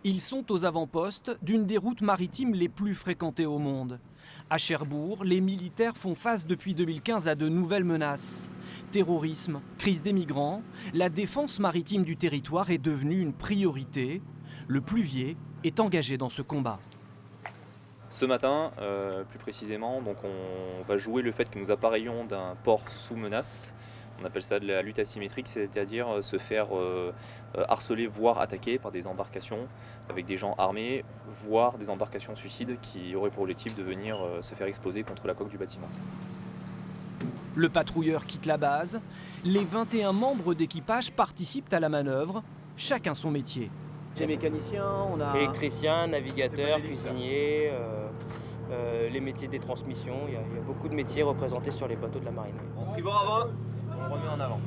Ils sont aux avant-postes d'une des routes maritimes les plus fréquentées au monde. À Cherbourg, les militaires font face depuis 2015 à de nouvelles menaces. Terrorisme, crise des migrants, la défense maritime du territoire est devenue une priorité. Le Pluvier est engagé dans ce combat. Ce matin, plus précisément, donc on va jouer le fait que nous appareions d'un port sous menace. On appelle ça de la lutte asymétrique, c'est-à-dire se faire harceler, voire attaquer par des embarcations avec des gens armés, voire des embarcations suicides qui auraient pour objectif de venir se faire exploser contre la coque du bâtiment. Le patrouilleur quitte la base. Les 21 membres d'équipage participent à la manœuvre, chacun son métier. J'ai mécanicien, on a électricien, navigateur, cuisinier, les métiers des transmissions. Il y a beaucoup de métiers représentés sur les bateaux de la marine. en tribord avant. On remet en avant.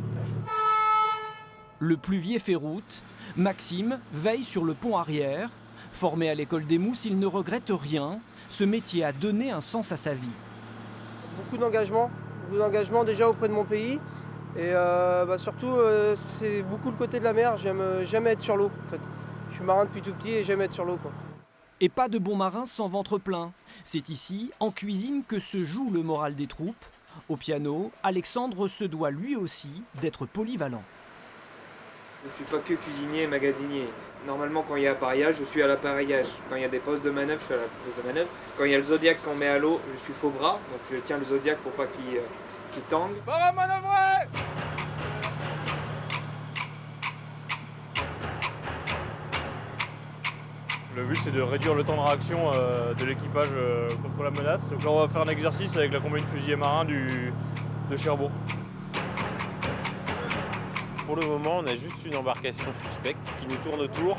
Le Pluvier fait route. Maxime veille sur le pont arrière. Formé à l'école des Mousses, il ne regrette rien. Ce métier a donné un sens à sa vie. Beaucoup d'engagement déjà auprès de mon pays. Et surtout, c'est beaucoup le côté de la mer. J'aime être sur l'eau, en fait. Je suis marin depuis tout petit et j'aime être sur l'eau, quoi. Et pas de bon marin sans ventre plein. C'est ici, en cuisine, que se joue le moral des troupes. Au piano, Alexandre se doit lui aussi d'être polyvalent. Je ne suis pas que cuisinier et magasinier. Normalement, quand il y a appareillage, je suis à l'appareillage. Quand il y a des postes de manœuvre, je suis à la poste de manœuvre. Quand il y a le Zodiac qu'on met à l'eau, je suis faux bras. Donc je tiens le Zodiac pour pas qu'il tangue. On va manœuvrer. Le but c'est de réduire le temps de réaction de l'équipage contre la menace. Donc là on va faire un exercice avec la compagnie de fusiliers marins de Cherbourg. Pour le moment on a juste une embarcation suspecte qui nous tourne autour.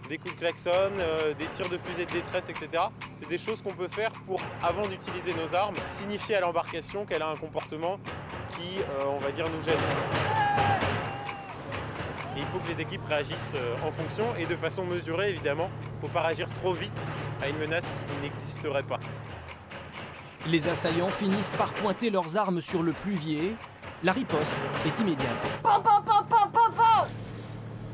Des coups de klaxon, des tirs de fusée de détresse, etc. C'est des choses qu'on peut faire pour, avant d'utiliser nos armes, signifier à l'embarcation qu'elle a un comportement qui, on va dire, nous gêne. Et il faut que les équipes réagissent en fonction et de façon mesurée, évidemment. Il ne faut pas réagir trop vite à une menace qui n'existerait pas. Les assaillants finissent par pointer leurs armes sur le Pluvier. La riposte est immédiate.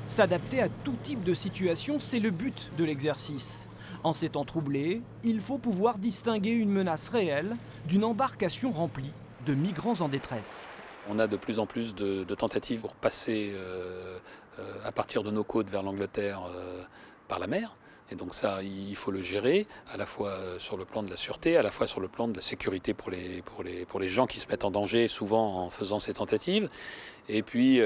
S'adapter à tout type de situation, c'est le but de l'exercice. En ces temps troublés, il faut pouvoir distinguer une menace réelle d'une embarcation remplie de migrants en détresse. On a de plus en plus de tentatives pour passer à partir de nos côtes vers l'Angleterre par la mer. Et donc ça, il faut le gérer, à la fois sur le plan de la sûreté, à la fois sur le plan de la sécurité pour les gens qui se mettent en danger, souvent en faisant ces tentatives. Et puis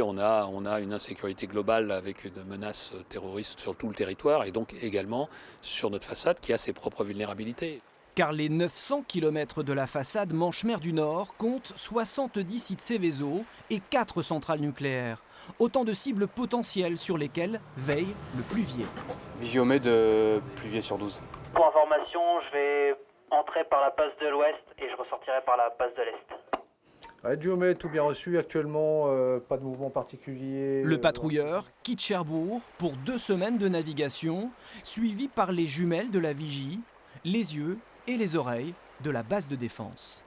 on a une insécurité globale avec une menace terroriste sur tout le territoire et donc également sur notre façade qui a ses propres vulnérabilités. Car les 900 km de la façade Manche-Mer du Nord comptent 70 sites Seveso et 4 centrales nucléaires. Autant de cibles potentielles sur lesquelles veille le Pluvier. Vigiomètre de Pluvier sur 12. Pour information, je vais entrer par la passe de l'ouest et je ressortirai par la passe de l'est. Vigiomètre, tout bien reçu. Actuellement, pas de mouvement particulier. Le patrouilleur quitte Cherbourg pour 2 semaines de navigation, suivi par les jumelles de la vigie, les yeux et les oreilles de la base de défense.